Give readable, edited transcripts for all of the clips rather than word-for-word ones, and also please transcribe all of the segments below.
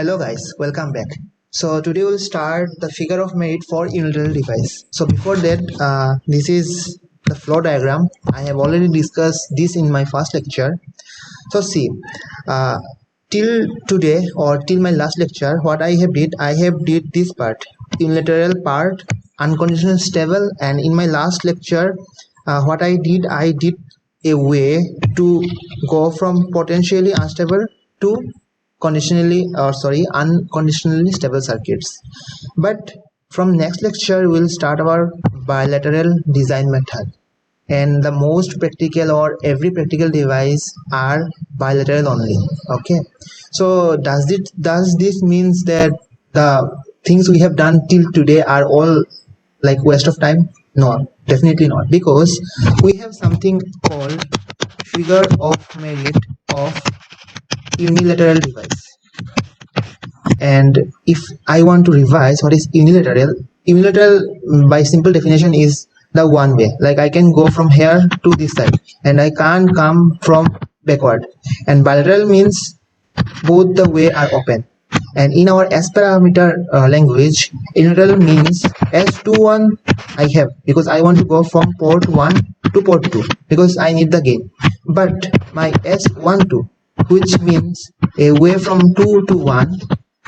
Hello guys, welcome back. So today we'll start the figure of merit for unilateral device. So before that, this is the flow diagram. I have already discussed this in my first lecture. So see, uh, till today or till my last lecture, what I have did this part, unilateral part, unconditional stable, and in my last lecture, what I did a way to go from potentially unstable to unconditionally stable circuits. But from next lecture we'll start our bilateral design method, and the most practical or every practical device are bilateral only. Okay, so does this means that the things we have done till today are all like waste of time? No, definitely not, because we have something called figure of merit of unilateral device. And if I want to revise what is unilateral by simple definition is the one way, like I can go from here to this side and I can't come from backward. And bilateral means both the way are open. And in our S parameter language, unilateral means S21 I have because I want to go from port 1 to port 2 because I need the gain. But my S12, which means a way from 2 to 1,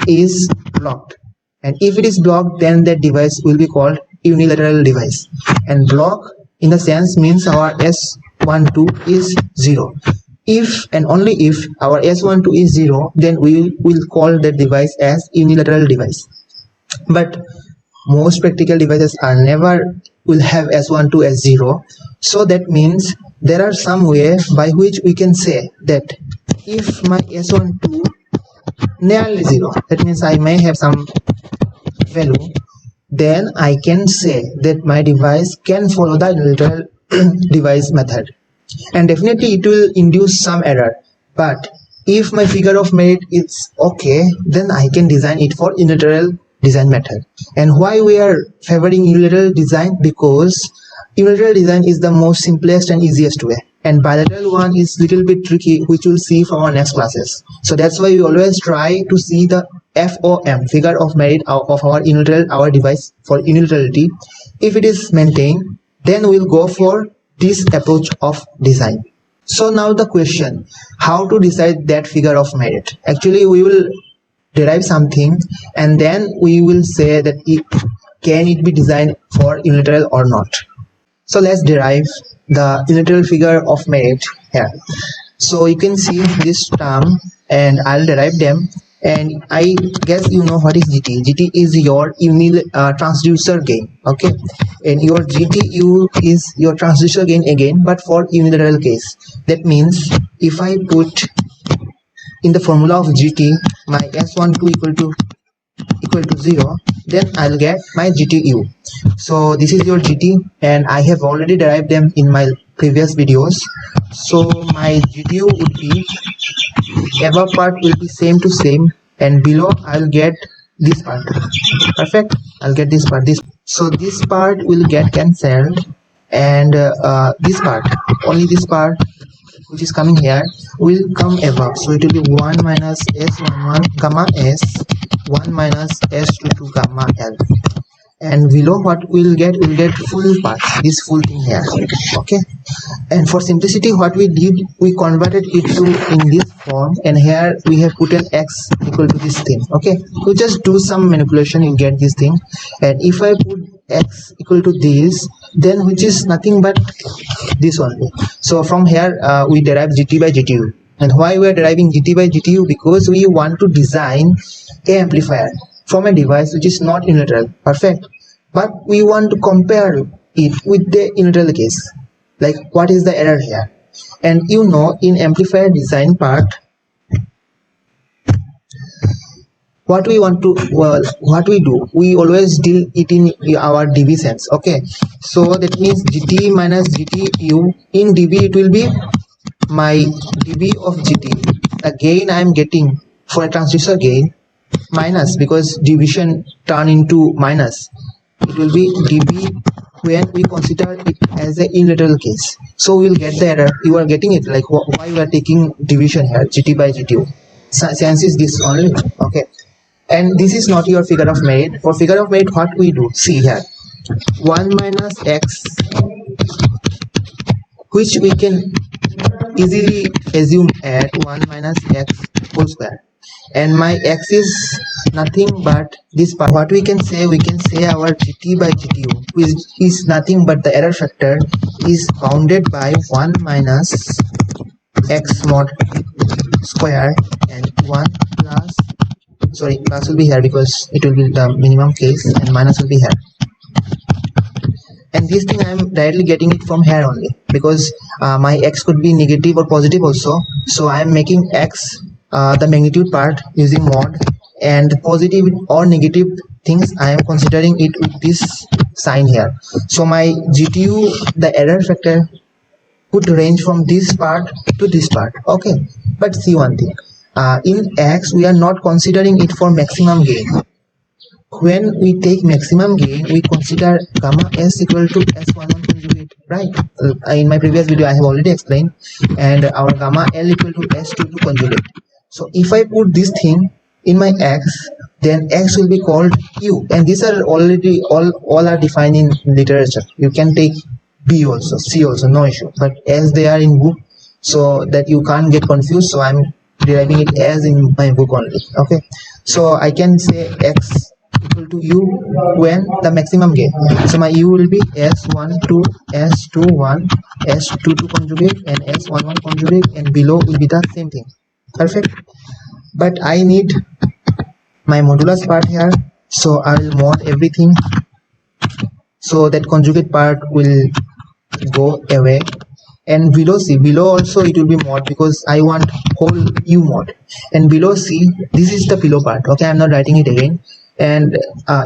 is blocked. And if it is blocked, then that device will be called unilateral device. And block in the sense means our S12 is 0. If and only if our S12 is 0, then we will call that device as unilateral device. But most practical devices are never will have S12 as 0. So that means there are some way by which we can say that if my S12 nearly 0, that means I may have some value, then I can say that my device can follow the unilateral device method. And definitely it will induce some error, but if my figure of merit is okay, then I can design it for unilateral design method. And why we are favoring unilateral design? Because unilateral design is the most simplest and easiest way, and bilateral one is little bit tricky, which we'll see from our next classes. So that's why we always try to see the FOM, figure of merit of our device for unilaterality. If it is maintained, then we'll go for this approach of design. So now the question, how to decide that figure of merit? Actually, we will derive something and then we will say that can it be designed for unilateral or not. So let's derive the unilateral figure of merit here. So you can see this term and I'll derive them. And I guess you know what is GT. GT is your transducer gain, okay? And your GTU is your transducer gain again, but for unilateral case. That means if I put in the formula of GT my S12 equal to 0, then I'll get my GTU. So this is your GT, and I have already derived them in my previous videos. So my GTU would be, above part will be same to same, and below I'll get this part. Perfect, I'll get this part. So this part will get cancelled, and this part, only this part which is coming here, will come above. So it will be 1 minus S11 gamma S, 1 minus S22 gamma L. And below what we'll get full parts, this full thing here. Okay, and for simplicity what we did, we converted it to in this form, and here we have put an X equal to this thing. Okay, we just do some manipulation, you get this thing. And if I put X equal to this, then which is nothing but this only. So from here we derive GT by GTU. And why we are deriving GT by GTU? Because we want to design a amplifier from a device which is not unilateral. Perfect, but we want to compare it with the unilateral case, like what is the error here. And you know, in amplifier design part, what we do, we always deal it in our dB sense. Okay, so that means GT minus GTU in dB, it will be my dB of GT, the gain I am getting for a transducer gain, minus, because division turn into minus, it will be dB when we consider it as a unilateral case. So we will get the error. You are getting it, like why we are taking division here, GT by GTU. sense is this only. Okay, and this is not your figure of merit. For figure of merit, what we do, see here, 1 minus x, which we can easily assume at 1 minus x whole square, and my x is nothing but this part. What we can say our gt by gtu, which is nothing but the error factor is bounded by 1 minus x mod square and 1 plus, sorry, plus will be here because it will be the minimum case, and minus will be here. And this thing I am directly getting it from here only, because my x could be negative or positive also, so I am making x the magnitude part using mod, and positive or negative things I am considering it with this sign here. So my GTU, the error factor could range from this part to this part. Okay, but see one thing, in x we are not considering it for maximum gain. When we take maximum gain, we consider gamma s equal to s11 conjugate, right? In my previous video I have already explained, and our gamma l equal to s22 conjugate. So if I put this thing in my x, then x will be called u, and these are already all are defined in literature. You can take b also, c also, no issue, but as they are in book, so that you can't get confused, so I'm deriving it as in my book only. Okay, so I can say x equal to u when the maximum gain. So my u will be s12, s21, s22 conjugate, and s11 conjugate, and below will be the same thing. Perfect. But I need my modulus part here, so I will mod everything so that conjugate part will go away. And below c, below also it will be mod, because I want whole u mod. And below c, this is the below part. Okay, I'm not writing it again. And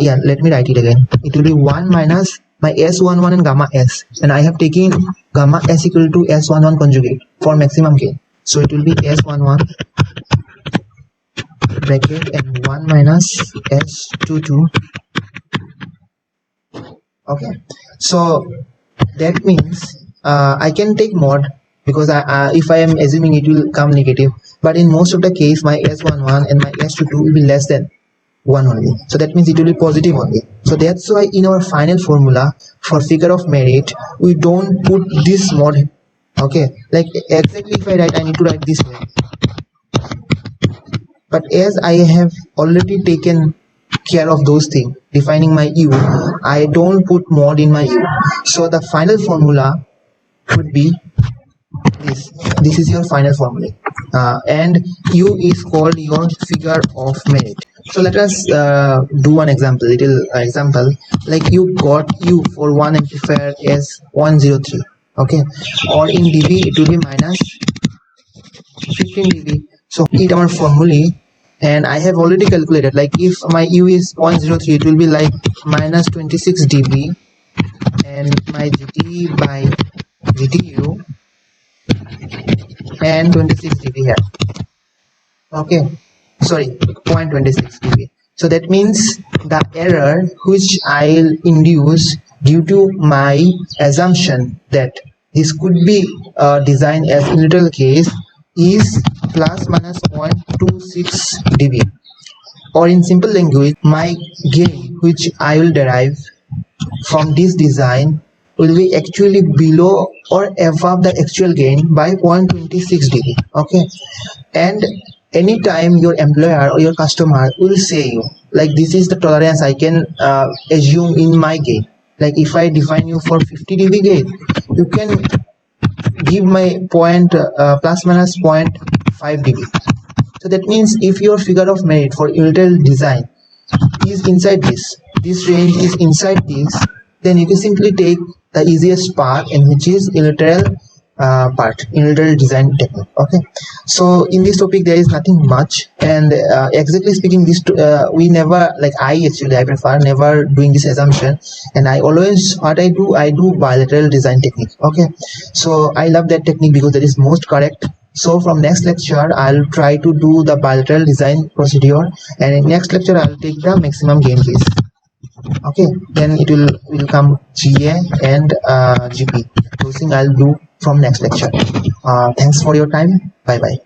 yeah, let me write it again. It will be 1 minus my s11 and gamma s, and I have taken gamma s equal to s11 conjugate for maximum gain, so it will be s11 bracket and 1 minus s22. Okay, so that means I can take mod, because if I am assuming it will come negative, but in most of the case my s11 and my s22 will be less than 1 only, so that means it will be positive only. So that's why in our final formula for figure of merit we don't put this mod. Okay, like exactly if I write, I need to write this way, but as I have already taken care of those things, defining my u, I don't put mod in my u. So the final formula would be this is your final formula, and u is called your figure of merit. So let us do one example, little example. Like you got u for one amplifier as 103, okay, or in dB it will be minus 15 dB. So it our formula, and I have already calculated, like if my u is 103, it will be like minus 26 dB, and my gt by gtu and 26 dB here. Okay, sorry, 0.26 dB. So that means the error which I'll induce due to my assumption that this could be designed as unilateral case is plus minus 0.26 dB, or in simple language, my gain which I will derive from this design will be actually below or above the actual gain by 0.26 dB. Okay, and anytime your employer or your customer will say you, like this is the tolerance I can assume in my gain. Like if I define you for 50 dB gain, you can give my point plus minus 0.5 dB. So that means if your figure of merit for unilateral design is inside this range is inside this, then you can simply take the easiest path, and which is unilateral part, unilateral design technique. Okay, so in this topic there is nothing much, and exactly speaking, this we never, like I prefer never doing this assumption, and I always, what I do bilateral design technique. Okay, so I love that technique because that is most correct. So from next lecture I'll try to do the bilateral design procedure, and in next lecture I'll take the maximum gain case. Okay, then it will come GA and GP. Those things I'll do from next lecture. Thanks for your time. Bye bye.